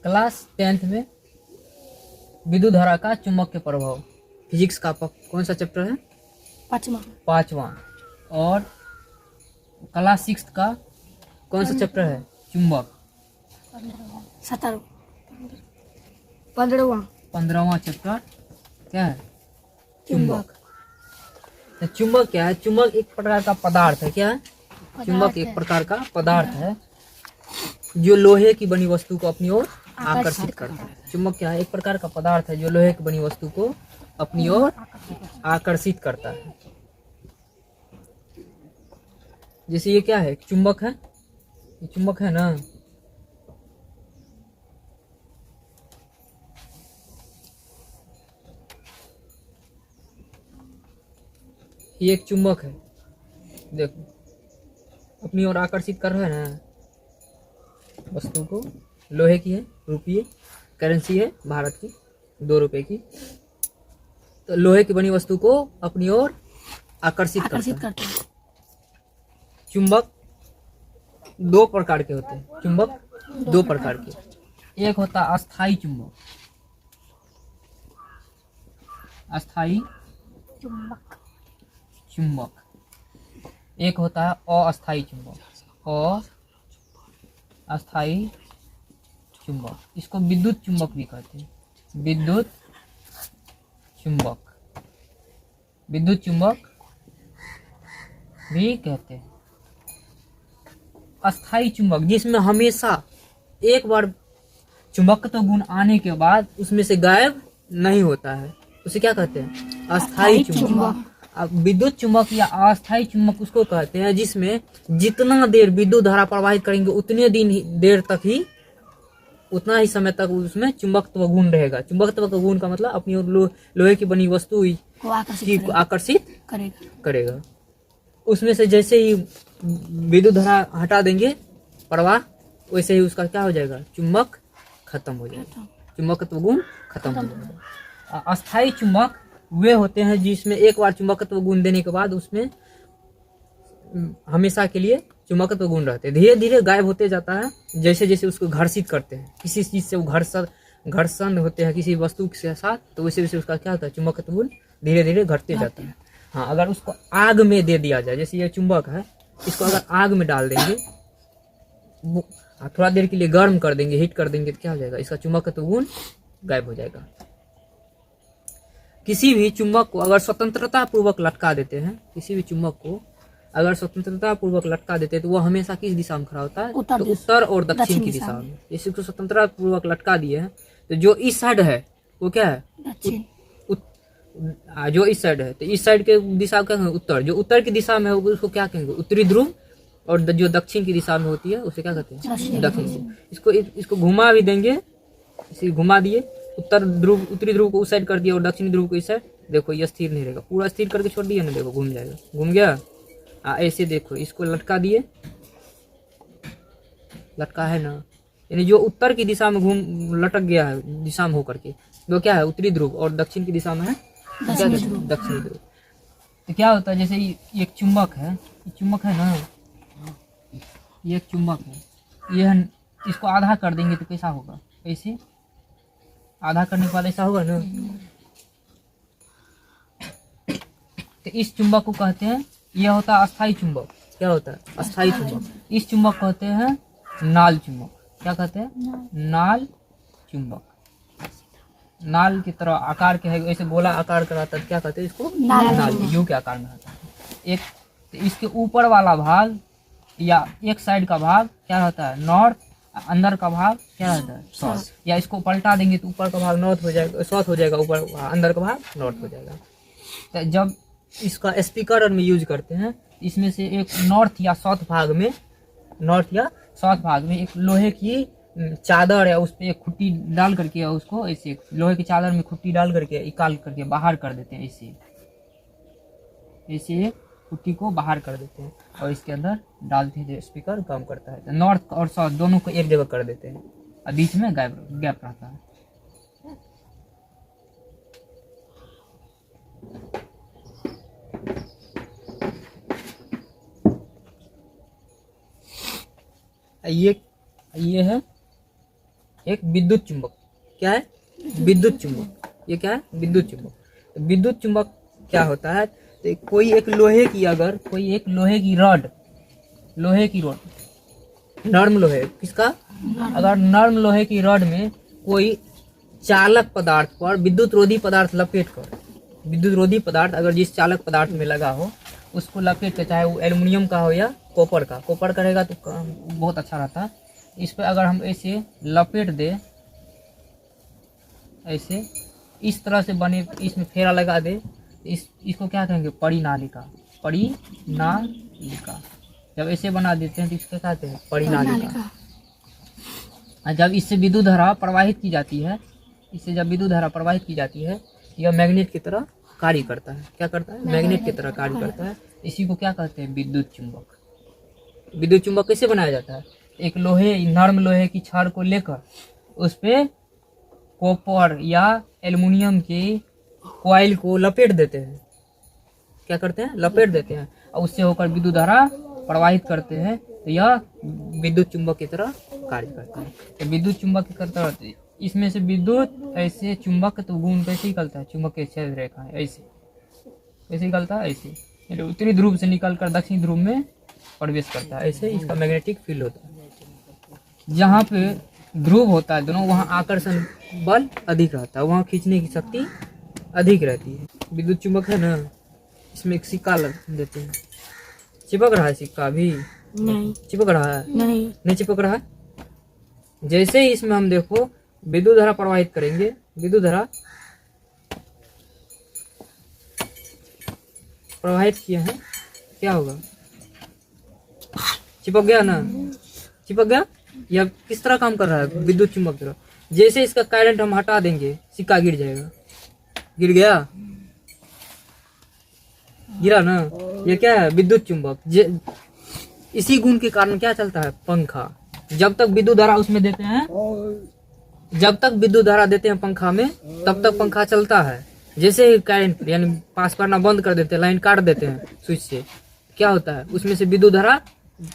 Class 10th में विद्युत धारा का चुंबक के प्रभाव, फिजिक्स का कौन सा चैप्टर है? पांचवा। और क्लास 6 का कौन सा चैप्टर है? चुंबक। 15वां चैप्टर क्या है? चुंबक। तो चुंबक क्या है? चुंबक एक प्रकार का पदार्थ है। क्या है? चुंबक एक प्रकार का पदार्थ है जो लोहे की बनी वस्तु को अपनी ओर आकर्षित करता है। चुंबक क्या है? एक प्रकार का पदार्थ है जो लोहे की बनी वस्तु को अपनी ओर आकर्षित करता है। जैसे ये क्या है? चुंबक है, ये चुंबक है ना। ये एक चुंबक है, देखो अपनी ओर आकर्षित कर रहा है ना वस्तु को। लोहे की है, रुपये करेंसी है भारत की, 2 रुपए की। तो लोहे की बनी वस्तु को अपनी ओर आकर्षित करता है। चुंबक 2 प्रकार के होते हैं। चुंबक 2 प्रकार के। एक होता है अस्थाई चुंबक, अस्थाई चुंबक। एक होता है अस्थाई चुंबक, अस्थाई चुंबक। इसको विद्युत चुंबक भी कहते हैं। विद्युत चुंबक, विद्युत चुंबक भी कहते हैं। अस्थाई चुंबक जिसमें हमेशा एक बार चुंबकत्व गुण आने के बाद उसमें से गायब नहीं होता है, उसे क्या कहते हैं? अस्थाई चुंबक। अब विद्युत चुंबक या अस्थाई चुंबक उसको कहते हैं जिसमें जितना देर विद्युत धारा प्रवाहित करेंगे उतने देर तक ही, उतना ही समय तक उसमें चुंबकत्व गुण रहेगा। चुंबकत्व का गुण का मतलब अपनी लोहे की बनी वस्तु को आकर्षित करेगा। उसमें से जैसे ही विद्युत धारा हटा देंगे प्रवाह, वैसे ही उसका क्या हो जाएगा? चुंबक खत्म हो जाएगा, चुंबकत्व गुण खत्म हो जाएगा। अस्थाई चुंबक वे होते हैं जिसमें एक बार चुंबकत्व गुण देने के बाद उसमें हमेशा के लिए चुंबकत्व गुण रहते हैं, धीरे धीरे गायब होते जाता है। जैसे जैसे उसको घर्षित करते हैं, किसी चीज से वो घर्षण होते हैं किसी वस्तु के साथ, तो वैसे वैसे उसका क्या होता है? चुंबकत्व गुण धीरे धीरे घटते जाता है। हाँ, अगर उसको आग में दे दिया जाए, जैसे ये चुंबक है, इसको अगर आग में डाल देंगे, थोड़ा देर के लिए गर्म कर देंगे, हीट कर देंगे, तो क्या हो जाएगा? इसका चुंबकत्व गुण गायब हो जाएगा। किसी भी चुंबक को अगर स्वतंत्रता पूर्वक लटका देते हैं, किसी भी चुंबक को अगर स्वतंत्रता पूर्वक लटका देते हैं तो वो हमेशा किस दिशा में खड़ा होता है? तो उत्तर और दक्षिण की दिशा में। जैसे उसको स्वतंत्रता पूर्वक लटका दिए हैं तो जो इस साइड है वो क्या है? जो इस साइड है, तो इस साइड के दिशा क्या है? उत्तर। जो उत्तर की दिशा में होगा उसको क्या कहेंगे? उत्तरी ध्रुव। और जो दक्षिण की दिशा में होती है उसे क्या कहते हैं? दक्षिण। इसको घुमा भी देंगे, इसे घुमा दिए, उत्तरी ध्रुव को उस साइड कर दिया और दक्षिणी ध्रुव को इस साइड। देखो ये स्थिर नहीं रहेगा, पूरा स्थिर करके छोड़ दिया ना, देखो घूम जाएगा, घूम गया। ऐसे देखो, इसको लटका दिए, लटका है ना, यानी जो उत्तर की दिशा में लटक गया है दिशा में होकर के, वो क्या है? उत्तरी ध्रुव। और दक्षिण की दिशा में है दक्षिणी ध्रुव। तो क्या होता है? जैसे ये एक चुंबक है, चुंबक है ना, ये एक चुंबक है, ये है, इसको आधा कर देंगे तो कैसा होगा? ऐसे आधा करने के बाद ऐसा होगा ना। तो इस चुंबक को कहते हैं, यह होता है अस्थाई चुंबक। क्या होता है? अस्थाई चुंबक। इस चुंबक कहते हैं नाल चुंबक। क्या कहते हैं? नाल चुंबक। नाल की तरह आकार के है, ऐसे गोला आकार का रहता है, क्या कहते हैं इसको? नाल। यू के आकार में रहता है। एक तो इसके ऊपर वाला भाग या एक साइड का भाग क्या रहता है? नॉर्थ। अंदर का भाग क्या रहता है? साउथ। या इसको पलटा देंगे तो ऊपर का भाग नॉर्थ हो जाएगा, साउथ हो जाएगा, ऊपर अंदर का भाग नॉर्थ हो जाएगा। तो जब इसका स्पीकर में यूज करते हैं, इसमें से एक नॉर्थ या साउथ भाग में एक लोहे की चादर या उस पर एक खुट्टी डाल करके, उसको ऐसे लोहे की चादर में खुट्टी डाल करके निकाल करके बाहर कर देते हैं। ऐसे खुट्टी को बाहर कर देते हैं और इसके अंदर डालते हैं, जो स्पीकर काम करता है। तो नॉर्थ और साउथ दोनों को एक जगह कर देते हैं और बीच में गैप रहता है। ये है एक विद्युत चुंबक। क्या है? विद्युत चुंबक। ये क्या है? विद्युत चुंबक। तो विद्युत चुंबक क्या होता है? तो कोई एक लोहे की रॉड, नर्म लोहे, किसका? अगर नर्म लोहे की रॉड में कोई चालक पदार्थ पर विद्युत रोधी पदार्थ लपेट कर, विद्युत रोधी पदार्थ अगर जिस चालक पदार्थ में लगा हो उसको लपेट कर, चाहे वो एल्युमिनियम का हो या कॉपर का रहेगा तो बहुत अच्छा रहता है। इस पर अगर हम ऐसे लपेट दे, ऐसे इस तरह से बने, इसमें फेरा लगा दे, इसको क्या कहेंगे? परिनालिका। जब ऐसे बना देते हैं तो इसको क्या कहते हैं? परिनालिका। जब इससे विद्युत धारा प्रवाहित की जाती है, यह मैग्नेट की तरह कार्य करता है। क्या करता है? मैग्नेट की तरह कार्य करता है। इसी को क्या कहते हैं? विद्युत चुंबक। विद्युत चुंबक कैसे बनाया जाता है? एक नर्म लोहे की छड़ को लेकर उस पे कॉपर या एल्युमिनियम की कॉइल को लपेट देते हैं। क्या करते हैं? लपेट देते हैं और उससे होकर विद्युत धारा प्रवाहित करते हैं, तो यह विद्युत चुंबक की तरह कार्य करता है। तो विद्युत चुंबक की करता है, इसमें से विद्युत ऐसे चुंबक तो गुण कैसे निकलता है? चुंबक के छेद रेखा है, ऐसे कैसे निकलता है? ऐसे उत्तरी ध्रुव से निकलकर दक्षिण ध्रुव में प्रवेश करता है। ऐसे इसका मैग्नेटिक फील्ड होता है। जहाँ पे ध्रुव होता है दोनों, वहाँ आकर्षण बल अधिक रहता है, वहाँ खींचने की शक्ति अधिक रहती है। विद्युत चुंबक है ना, इसमें एक सिक्का लग देते हैं। चिपक रहा है सिक्का अभी? नहीं चिपक रहा है। नहीं चिपक रहा है। जैसे ही इसमें हम देखो विद्युत धारा प्रवाहित करेंगे, विद्युत धारा प्रवाहित किए हैं, क्या होगा? चिपक गया ना? चिपक गया। यह किस तरह काम कर रहा है? विद्युत चुंबक तरह। जैसे इसका करंट हम हटा देंगे, सिक्का गिर जाएगा। गिर गया? गिरा ना? ये क्या है? विद्युत चुंबक। इसी गुण के कारण क्या चलता है? पंखा। जब तक विद्युत धारा उसमें देते हैं, पंखा में, तब तक पंखा चलता है। जैसे ही करंट यानी पास करना बंद कर देते हैं, लाइन काट देते हैं स्विच से, क्या होता है? उसमें से विद्युत धारा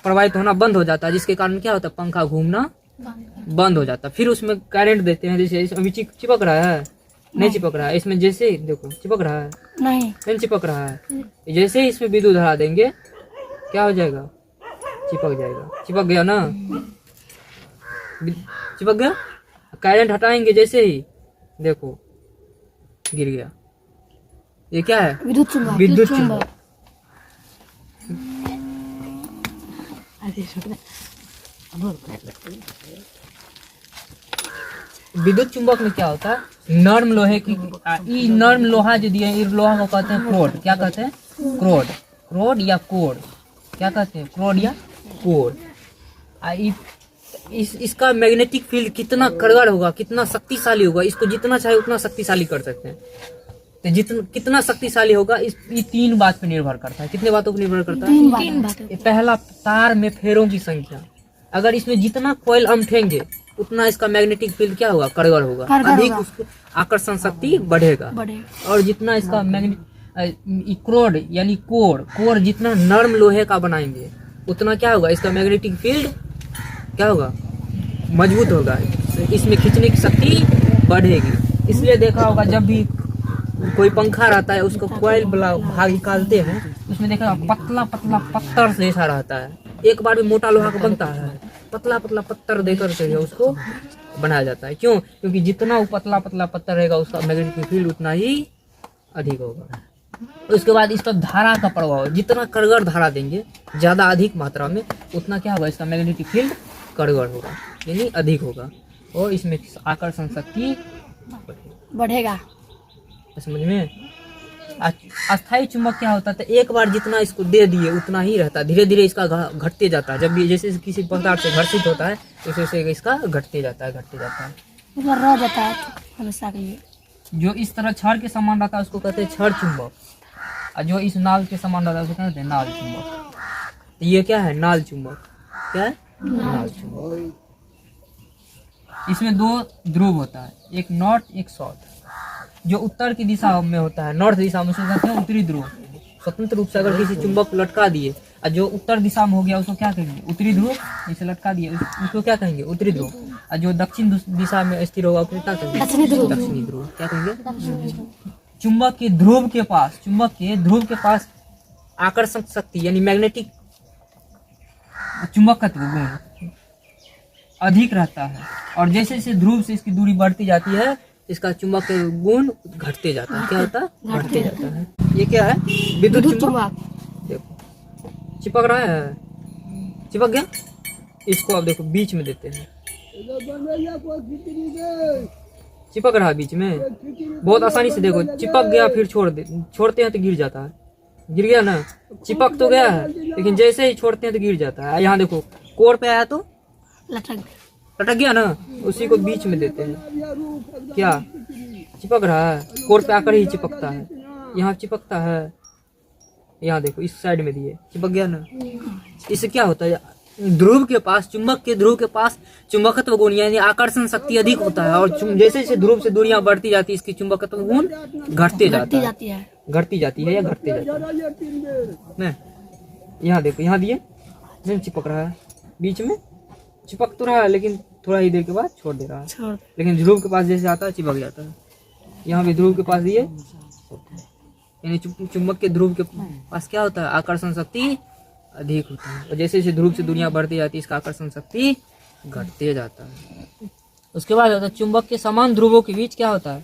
प्रवाहित होना बंद हो जाता है, जिसके कारण क्या होता है? पंखा घूमना बंद हो जाता है। फिर उसमें करंट देते हैं। जैसे अभी चिपक रहा है? नहीं चिपक रहा है। इसमें जैसे देखो चिपक रहा है? नहीं चिपक रहा है। जैसे ही इसमें विद्युत धारा देंगे, क्या हो जाएगा? चिपक जाएगा। चिपक गया ना? चिपक गया। करंट हटाएंगे जैसे ही, देखो गिर गया। ये क्या है? विद्युत चुंबक। विद्युत चुंबक में क्या होता है? नर्म लोहे की नर्म लोहा जो दिया है, इस लोहा को कहते हैं क्रोड। क्या कहते हैं? क्रोड या कोड। क्या कहते हैं? क्रोड या कोड। इसका मैग्नेटिक फील्ड कितना कड़गड़ होगा, कितना शक्तिशाली होगा, इसको जितना चाहे उतना शक्तिशाली कर सकते हैं। तो कितना शक्तिशाली होगा, ये 3 बात पे निर्भर करता है। कितने बातों पर निर्भर करता है? 3 बातें। पहला, तार में फेरों की संख्या। अगर इसमें जितना कॉइल अमठेंगे उतना इसका मैग्नेटिक फील्ड क्या होगा? कड़गड़ होगा, अधिक उसको आकर्षण शक्ति बढ़ेगा। और जितना इसका क्रोड यानी कोर जितना नर्म लोहे का बनाएंगे, उतना क्या होगा? इसका मैग्नेटिक फील्ड क्या होगा? मजबूत होगा, इसमें खींचने की शक्ति बढ़ेगी। इसलिए देखा होगा जब भी कोई पंखा रहता है, उसको कॉइल वाला भाग निकालते हैं, उसमें देखा पतला पत्थर जैसा रहता है। एक बार में मोटा लोहा का बनता है, पतला पत्थर देकर के उसको बनाया जाता है। क्यों? क्योंकि जितना वो पतला पत्थर रहेगा, उसका मैग्नेटिक फील्ड उतना ही अधिक होगा। उसके बाद इस पर धारा का प्रभाव, जितना कड़गड़ धारा देंगे ज्यादा अधिक मात्रा में, उतना क्या होगा? इसका मैग्नेटिक फील्ड कड़गड़ होगा, यानी अधिक होगा, और इसमें आकर्षण शक्ति बढ़ेगा। समझ में? अस्थायी चुंबक क्या होता है? तो एक बार जितना इसको दे दिए उतना ही रहता है, धीरे धीरे इसका घटते जाता है। जब भी जैसे किसी पदार्थ से घर्षित होता है, वैसे इसका घटते जाता है रह जाता है हमेशा के लिए। जो इस तरह छड़ के समान रहता है उसको कहते हैं छड़ चुंबक, और जो इस नाल के समान रहता है उसको कहते हैं नाल चुंबक। तो ये क्या है? नाल चुंबक। क्या है? नाल चुंबक। इसमें 2 ध्रुव होता है, एक नॉर्थ एक साउथ। जो उत्तर की दिशा में होता है, नॉर्थ दिशा में, उसको कहते हैं उत्तरी ध्रुव। स्वतंत्र रूप से अगर किसी चुंबक को लटका दिए और जो उत्तर दिशा में हो गया उसको क्या कहेंगे, उत्तरी ध्रुव। जिसे लटका दिए उसको क्या कहेंगे, उत्तरी ध्रुव। और जो दक्षिण दिशा में स्थिर होगा उसको क्या कहेंगे, दक्षिणी ध्रुव। क्या कहेंगे। चुंबक के ध्रुव के पास आकर्षण शक्ति यानी मैग्नेटिक चुंबकत्व गुण अधिक रहता है, और जैसे जैसे ध्रुव से इसकी दूरी बढ़ती जाती है इसका चुंबक गुण घटते जाता है। क्या होता है, घटते जाता है। ये क्या है, विद्युत चुंबक। देखो चिपक रहा है, चिपक गया। इसको अब देखो बीच में देते हैं, चिपक रहा है बीच में, बहुत आसानी से। देखो चिपक गया, फिर छोड़ते हैं तो गिर जाता है। गिर गया ना, चिपक तो गया है लेकिन जैसे ही छोड़ते हैं तो गिर जाता है। यहाँ देखो कोर पे आया तो लटक गया ना, उसी को बीच में देते हैं। क्या चिपक रहा है, कोर पे आकर ही चिपकता है। यहाँ चिपकता है, यहाँ देखो इस साइड में दिए, चिपक गया ना। इससे क्या होता है, ध्रुव के पास, चुंबक के ध्रुव के पास चुंबकत्व गुण यानी आकर्षण शक्ति अधिक होता है, और जैसे जैसे ध्रुव से दूरियां बढ़ती जाती है इसकी चुंबकत्व गुण घटती जाती है या घटते जाता है। यहाँ देखो, यहाँ दिए नहीं चिपक रहा है, बीच में चिपक तो रहा है लेकिन थोड़ा ही देर के बाद छोड़ दे रहा है। लेकिन ध्रुव के पास जैसे आता है चिपक जाता है। यहाँ भी ध्रुव के पास दिए, यानी चुंबक के ध्रुव के पास क्या होता है, आकर्षण शक्ति अधिक होता है, और जैसे जैसे ध्रुव से दुनिया बढ़ती जाती है इसका आकर्षण शक्ति घटते जाता है। उसके बाद होता है चुंबक के समान ध्रुवों के बीच क्या होता है,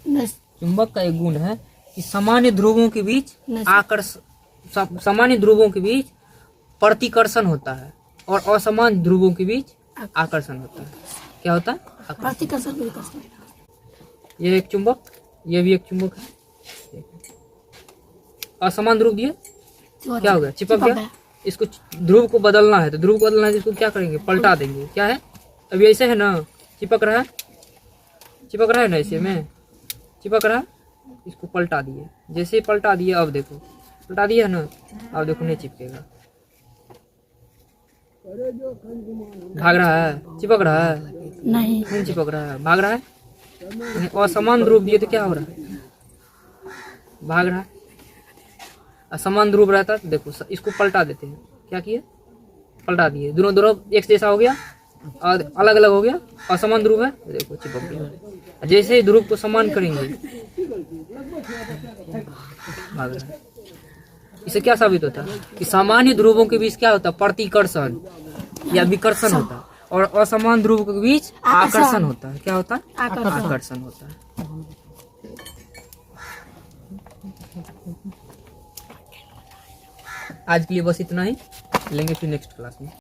चुंबक का एक गुण है कि सामान्य ध्रुवों के बीच सामान्य ध्रुवों के बीच प्रतिकर्षण होता है और असमान ध्रुवों के बीच आकर्षण होता है। क्या होता है, प्रतिकर्षण। ये एक चुंबक, ये भी एक चुंबक है। असमान ध्रुव दिए, क्या हो गया, चिपक गया। इसको ध्रुव को बदलना है, तो ध्रुव को बदलना है, इसको क्या करेंगे, पलटा देंगे। क्या है, अभी ऐसे है ना, चिपक रहा है ना, ऐसे में चिपक रहा है, इसको पलटा दिए। जैसे पलटा दिए, अब देखो पलटा दिया ना, अब देखो नहीं चिपकेगा, भाग रहा है, चिपक रहा है, नहीं चिपक रहा है, भाग रहा है। असमान ध्रुव दिए तो क्या हो रहा है, भाग रहा है। असमान ध्रुव रहता तो देखो इसको पलटा देते हैं। क्या किए, पलटा दिए, दोनों ध्रुव एक जैसा हो गया और अलग अलग हो गया। असमान ध्रुव है, देखो चिपक गया। जैसे ही ध्रुव को समान करेंगे भाग रहा है। इससे क्या साबित होता है कि सामान्य ध्रुवों के बीच क्या होता है, प्रतिकर्षण या विकर्षण होता है, और असमान ध्रुव के बीच आकर्षण होता है। क्या होता है, आकर्षण होता है। आज के लिए बस इतना ही, लेंगे फिर नेक्स्ट क्लास में।